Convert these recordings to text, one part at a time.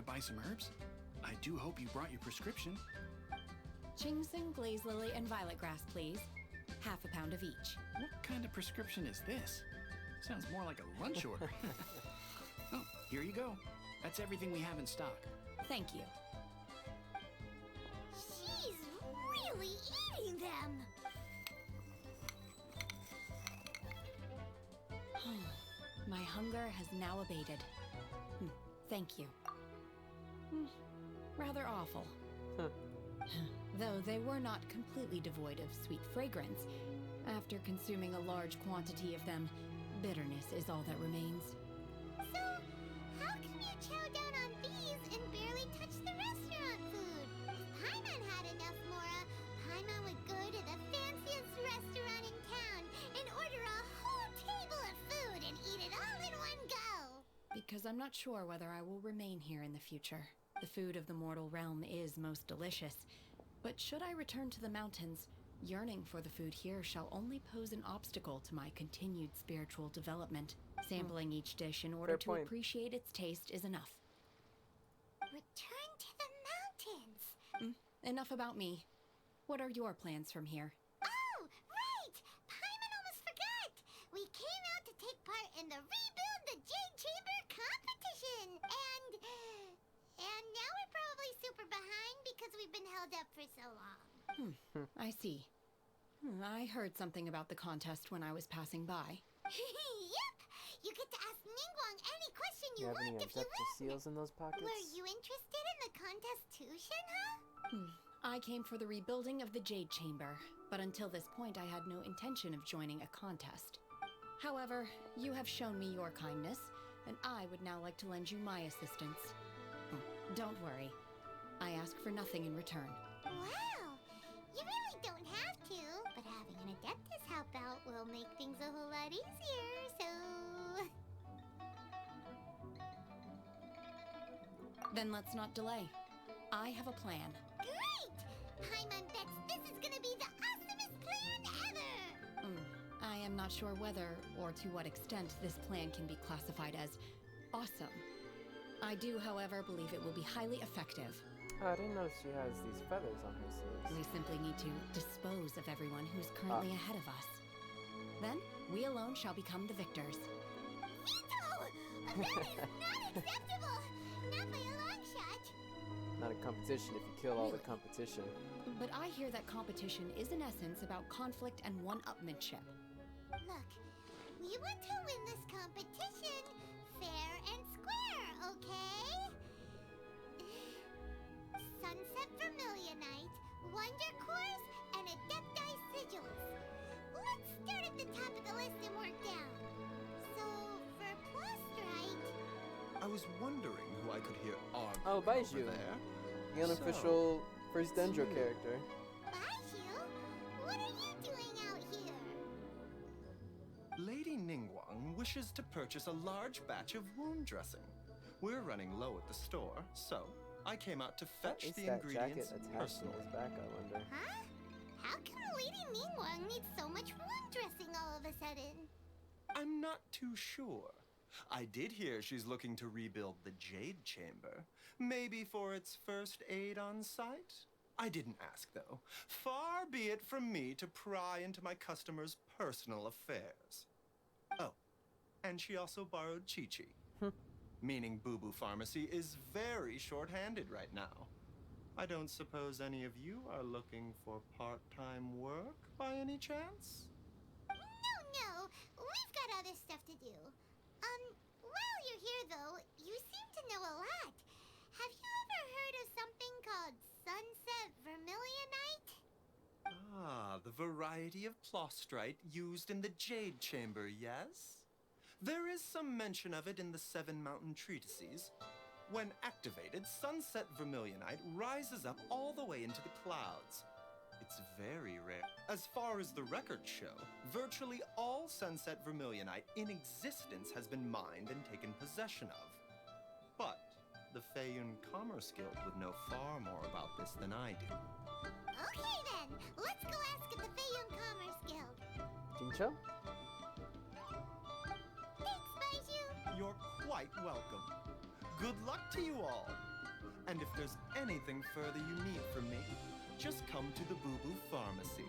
to buy some herbs? I do hope you brought your prescription. Ginseng, glaze lily, and violet grass, please. Half a pound of each. What kind of prescription is this? Sounds more like a lunch order. Oh, here you go. That's everything we have in stock. Thank you. She's really eating them. My hunger has now abated. Thank you. Rather awful. Though they were not completely devoid of sweet fragrance. After consuming a large quantity of them, bitterness is all that remains. So, how come you chow down on these and barely touch the restaurant food? If Paimon had enough, Mora, Paimon would go to the fanciest restaurant in town and order a whole table of food and eat it all in one go. Because I'm not sure whether I will remain here in the future. The food of the mortal realm is most delicious. But should I return to the mountains, yearning for the food here shall only pose an obstacle to my continued spiritual development. Sampling each dish in order to appreciate its taste is enough. Return to the mountains. Enough about me. What are your plans from here? Oh, right! Paimon almost forgot! We came out to take part in the Rebuild the Jade Chamber competition! And now we're probably super behind because we've been held up for so long. I see. I heard something about the contest when I was passing by. Yep! You get to ask Ningguang any question you You have want any if you objective win. seals in those pockets? Were you interested in the contest too, Shenhe? I came for the rebuilding of the Jade Chamber, but until this point I had no intention of joining a contest. However, you have shown me your kindness, and I would now like to lend you my assistance. Don't worry. I ask for nothing in return. Wow! You really don't have to, but having an Adeptus help out will make things a whole lot easier, so... Then let's not delay. I have a plan. Great! Paimon bets this is gonna be the awesomest plan ever! I am not sure whether or to what extent this plan can be classified as awesome. I do, however, believe it will be highly effective. Oh, I didn't notice she has these feathers on her sleeves. We simply need to dispose of everyone who's currently ahead of us. Then, we alone shall become the victors. Veto! That is not acceptable! Not by a long shot! Not a competition if you kill all the competition. But I hear that competition is in essence about conflict and one-upmanship. Look, we want to win this competition fair and square, okay? Sunset Vermilionite, Wonder Course, and Adepti Sigillus. Let's start at the top of the list and work down. So, for Plastrite... I was wondering who I could hear arguing Oh, Baiju. over there. The unofficial first Dendro character. Baiju, what are you doing out here? Lady Ningguang wishes to purchase a large batch of wound dressing. We're running low at the store, so I came out to What fetch is the that ingredients jacket attached to personally. his back, I wonder? Huh? How come Lady Ningguang needs so much wound dressing all of a sudden? I'm not too sure. I did hear she's looking to rebuild the Jade Chamber. Maybe for its first aid on site? I didn't ask, though. Far be it from me to pry into my customers' personal affairs. Oh, and she also borrowed Chi-Chi. Meaning Boo Boo Pharmacy is very short-handed right now. I don't suppose any of you are looking for part-time work by any chance? No, we've got other stuff to do. While you're here though, you seem to know a lot. Have you ever heard of something called Sunset Vermilionite? Ah, the variety of plostrite used in the Jade Chamber, yes? There is some mention of it in the Seven Mountain Treatises. When activated, Sunset Vermilionite rises up all the way into the clouds. It's very rare. As far as the records show, virtually all Sunset Vermilionite in existence has been mined and taken possession of. But the Feiyun Commerce Guild would know far more about this than I do. Okay then, let's go ask at the Feiyun Commerce Guild. Jincho? Thanks, Baiju. You're quite welcome. Good luck to you all. And if there's anything further you need from me, just come to the Boo Boo Pharmacy.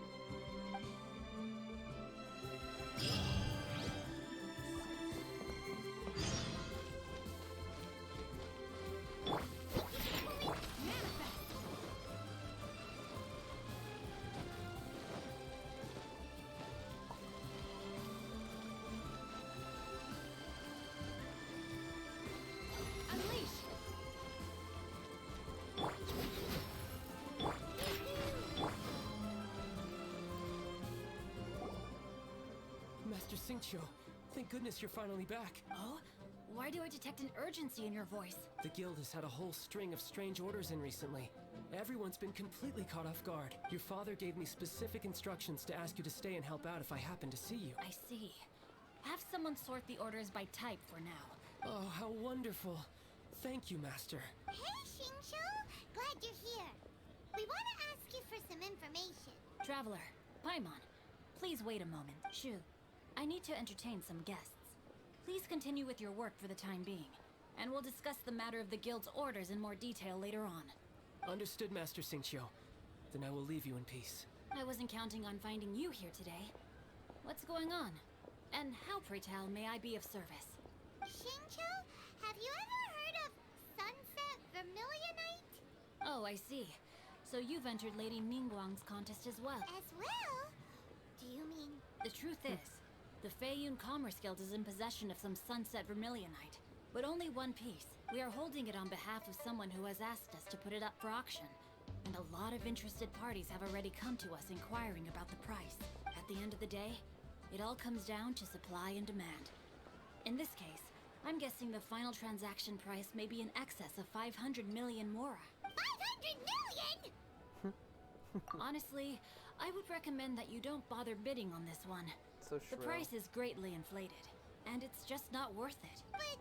Unleash! Master Xingqiu, thank goodness you're finally back. Oh? Why do I detect an urgency in your voice? The guild has had a whole string of strange orders in recently. Everyone's been completely caught off guard. Your father gave me specific instructions to ask you to stay and help out if I happen to see you. I see. Have someone sort the orders by type for now. Oh, how wonderful. Thank you, Master. Hey, Xingqiu! Glad you're here. We want to ask you for some information. Traveler, Paimon, please wait a moment. Shu, I need to entertain some guests. Please continue with your work for the time being, and we'll discuss the matter of the guild's orders in more detail later on. Understood, Master Xingqiu. Then I will leave you in peace. I wasn't counting on finding you here today. What's going on? And how, pray tell, may I be of service? Xingqiu, have you ever heard of Sunset Vermilionite? Oh, I see. So you've entered Lady Ningguang's contest as well. As well? Do you mean... The truth is, the Feiyun Commerce Guild is in possession of some Sunset Vermilionite, but only one piece. We are holding it on behalf of someone who has asked us to put it up for auction, and a lot of interested parties have already come to us inquiring about the price. At the end of the day, it all comes down to supply and demand. In this case, I'm guessing the final transaction price may be in excess of 500 million mora. 500 million?! Honestly, I would recommend that you don't bother bidding on this one. So The shrill. price is greatly inflated, and it's just not worth it. But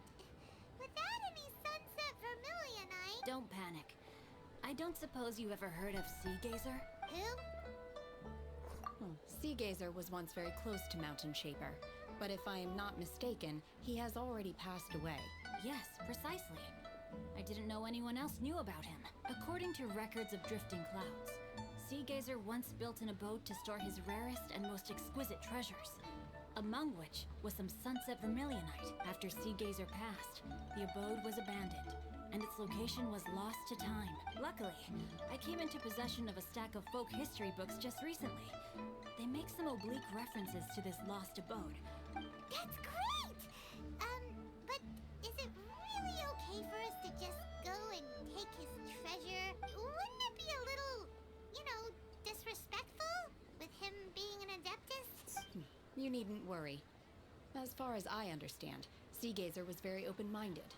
without any Sunset Vermilionite... Don't panic. I don't suppose you ever heard of Sea Gazer? Who? Sea Gazer was once very close to Mountain Shaper, but if I am not mistaken, he has already passed away. Yes, precisely. I didn't know anyone else knew about him. According to records of drifting clouds, Sea Gazer once built an abode to store his rarest and most exquisite treasures, among which was some Sunset Vermilionite. After Sea Gazer passed, the abode was abandoned, and its location was lost to time. Luckily, I came into possession of a stack of folk history books just recently. They make some oblique references to this lost abode. That's great! But is it really okay for us to just go and take his treasure? Wouldn't it be a little, disrespectful? With him being an Adeptus? You needn't worry. As far as I understand, Sea Gazer was very open-minded.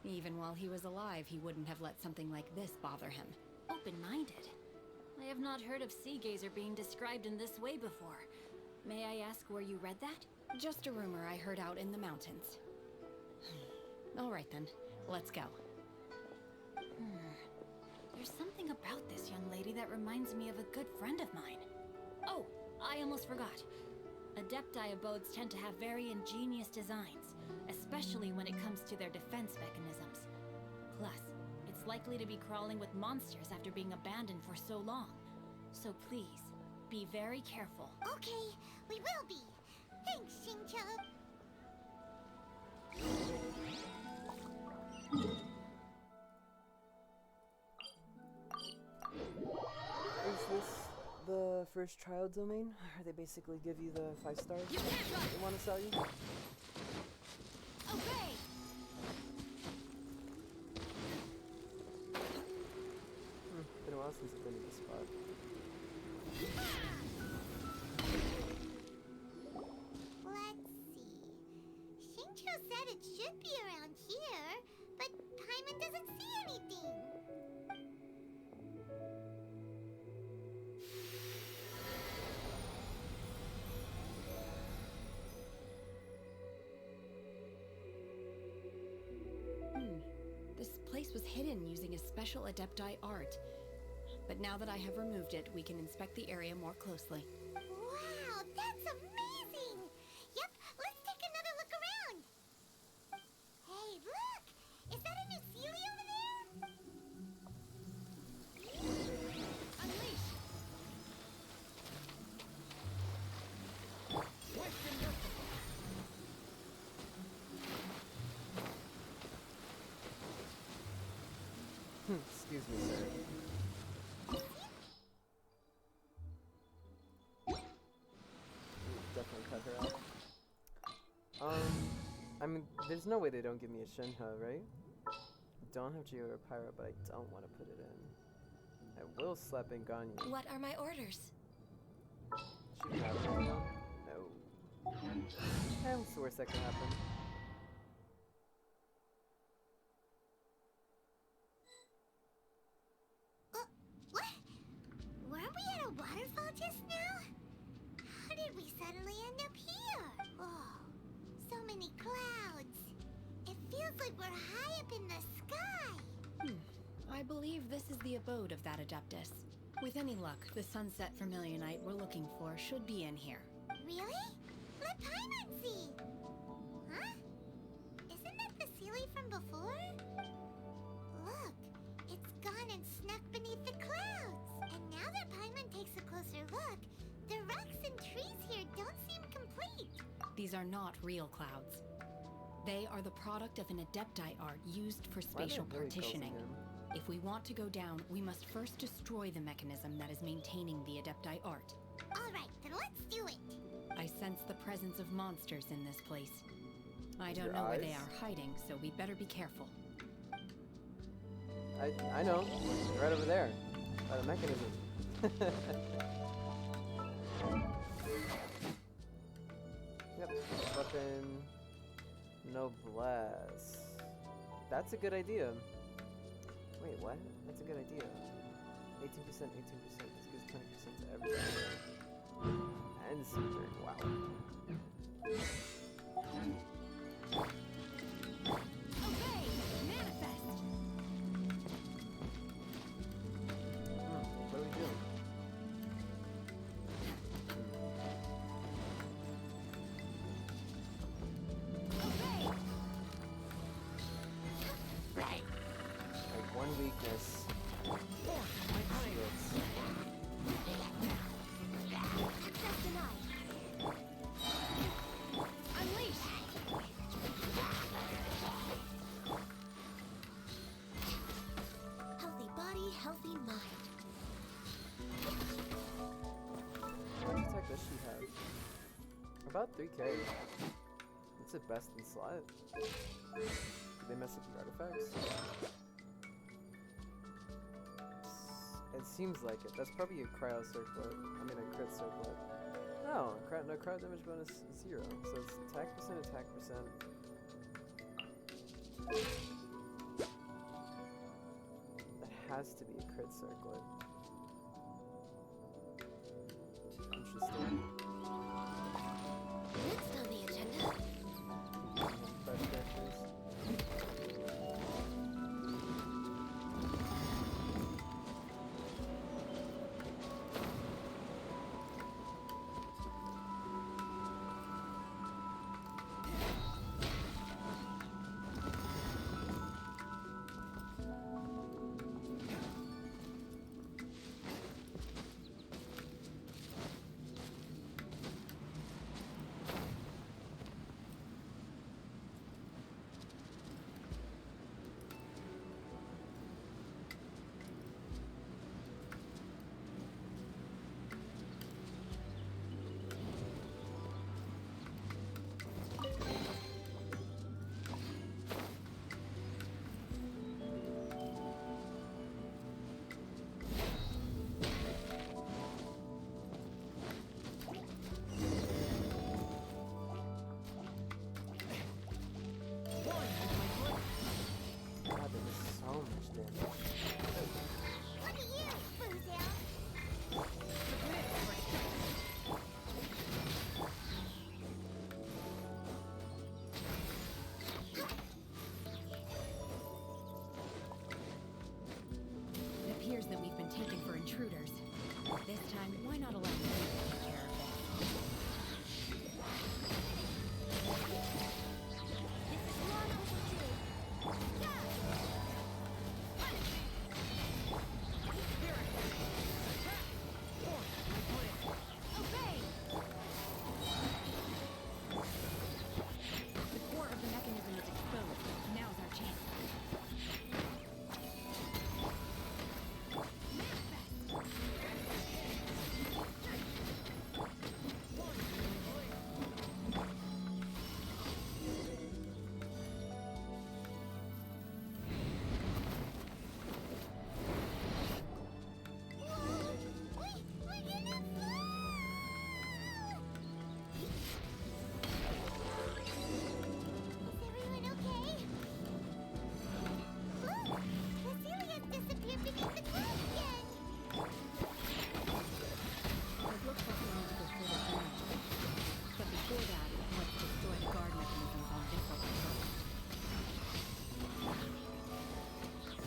Even while he was alive, he wouldn't have let something like this bother him. Open-minded? I have not heard of Sea Gazer being described in this way before. May I ask where you read that? Just a rumor I heard out in the mountains. All right then, let's go. There's something about this young lady that reminds me of a good friend of mine. Oh, I almost forgot. Adepti abodes tend to have very ingenious designs, especially when it comes to their defense mechanisms. Plus, it's likely to be crawling with monsters after being abandoned for so long. So please, be very careful. Okay, we will be. Thanks, Xingqiu. Is this the first trial domain? Or they basically give you the 5 stars? You can't run! They want to sell you? Obey! Been a while since I've been in this spot. Let's see. Xingqiu said it should be around here, but Paimon doesn't see anything. This place was hidden using a special Adepti art. But now that I have removed it, we can inspect the area more closely. Wow, that's amazing! Yep, let's take another look around. Hey, look! Is that a new Sealy over there? Excuse me, sir. Ooh, definitely cut her out. I mean, there's no way they don't give me a Shenhe, right? Don't have Geo or Pyro, but I don't want to put it in. I will slap in Ganyu. What are my orders? Should we have it right now? No. And what's the worst that can happen? What? Weren't we at a waterfall just now? How did we suddenly end up here? Oh, so many clouds. It feels like we're high up in the sky. I believe this is the abode of that Adeptus. With any luck, the sunset Vermilionite we're looking for should be in here. Really? Let Paimon see. Huh? Isn't that the Sealy from before? Look, it's gone and snuck beneath the clouds. And now that Paimon takes a closer look, the rocks and trees here don't seem complete. These are not real clouds. They are the product of an Adepti art used for Why are they spatial really closing partitioning. him? If we want to go down, we must first destroy the mechanism that is maintaining the Adepti art. All right, then let's do it. I sense the presence of monsters in this place. I don't Your know where they eyes? are hiding, so we better be careful. I know. They're right over there. By the mechanism. Yep. Weapon. Noblesse. That's a good idea. Wait, what? That's a good idea. 18%, 18%. This gives 20% to everything. And super. Wow. Obey! Manifest! What are we doing? Obey! Like one weakness. Skits. Access denied. Unleash! Healthy body, healthy mind. How much attack does she have? About 3k. That's it best in slot. Did they mess up the artifacts? It seems like it. That's probably a cryo circlet. I mean a crit circlet. No, no cryo damage bonus is 0. So it's attack percent, attack percent. That has to be a crit circlet. Interesting. Next on the agenda. Fresh characters.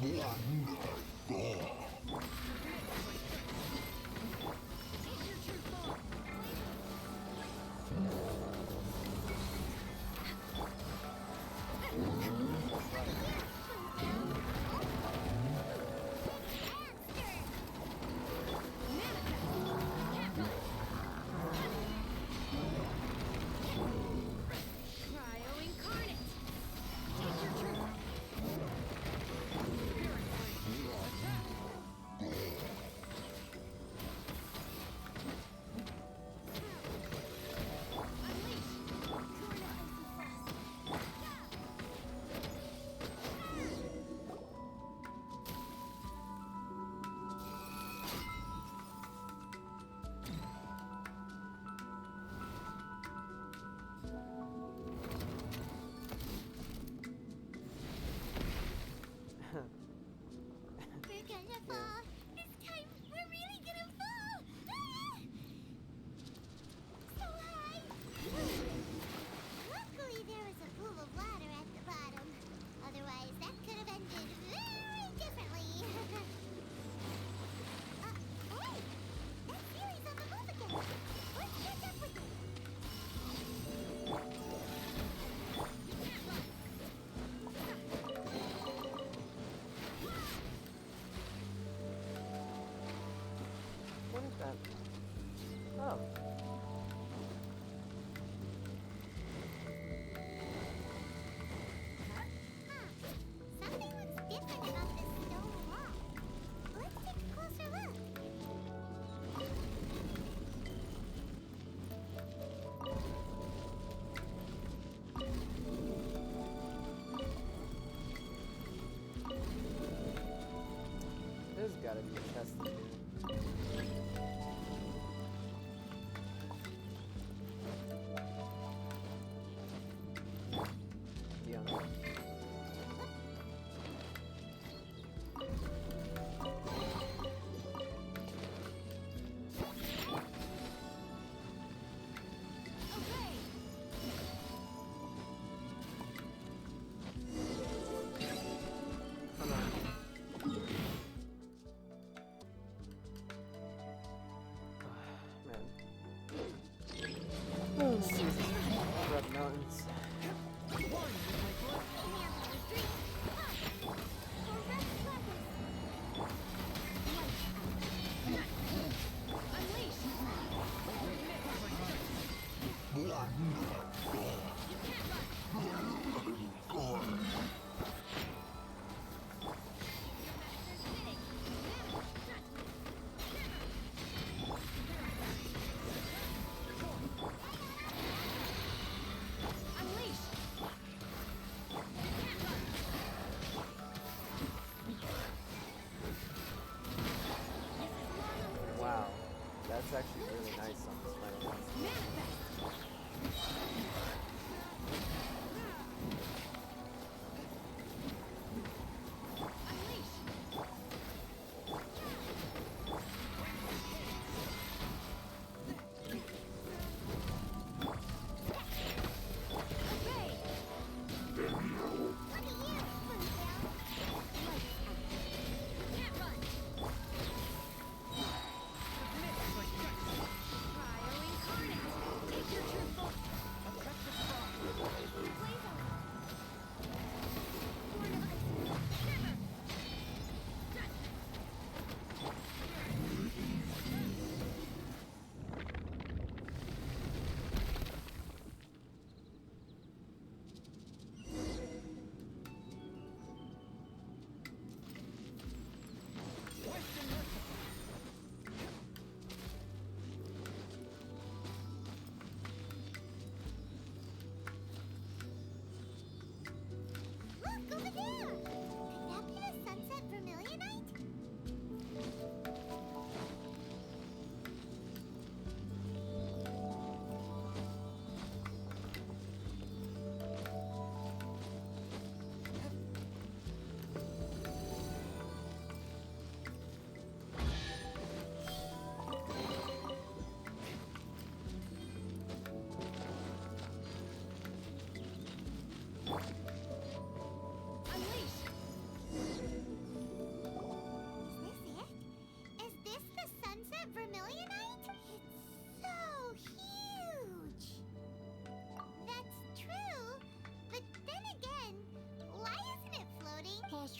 We're gonna fall. This time, we're really gonna fall. Ah! So high. Luckily, there was a pool of water at the bottom. Otherwise, that could have ended very differently. Hey! That series on the move again. Let's catch up with it. What is that? Oh. Something looks different about this stone wall. Let's take a closer look. There's gotta be a chest in here. Yeah. Come on. Man. Oh, Jesus. Rough mountains.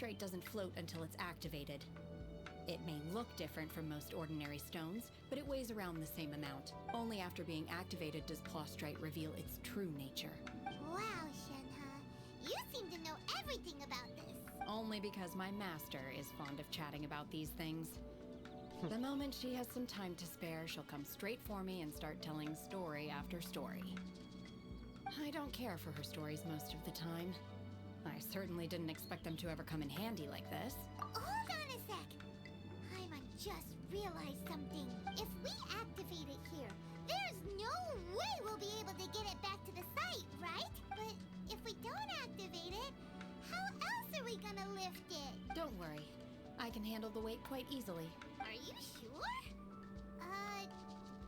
Plostrite doesn't float until it's activated. It may look different from most ordinary stones, but it weighs around the same amount. Only after being activated does Plostrite reveal its true nature. Wow, Shenhe. You seem to know everything about this. Only because my master is fond of chatting about these things. The moment she has some time to spare, she'll come straight for me and start telling story after story. I don't care for her stories most of the time. I certainly didn't expect them to ever come in handy like this. Hold on a sec. Paimon just realized something. If we activate it here, there's no way we'll be able to get it back to the site, right? But if we don't activate it, how else are we gonna lift it? Don't worry. I can handle the weight quite easily. Are you sure?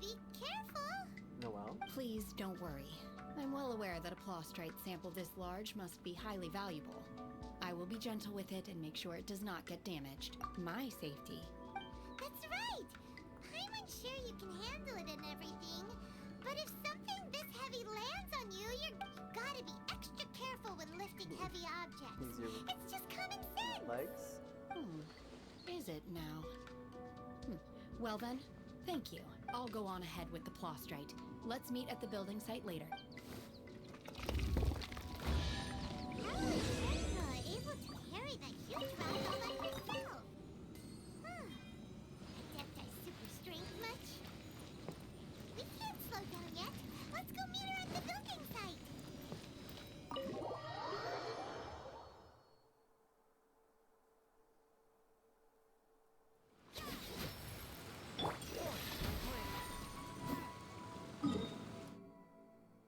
Be careful. Noelle? Please don't worry. I'm well aware that a Plostrite sample this large must be highly valuable. I will be gentle with it and make sure it does not get damaged. My safety. That's right. Paimon's sure you can handle it and everything. But if something this heavy lands on you, you gotta be extra careful when lifting heavy objects. Use your It's just common sense. legs? Is it now? Well then, thank you. I'll go on ahead with the Plostrite. Let's meet at the building site later.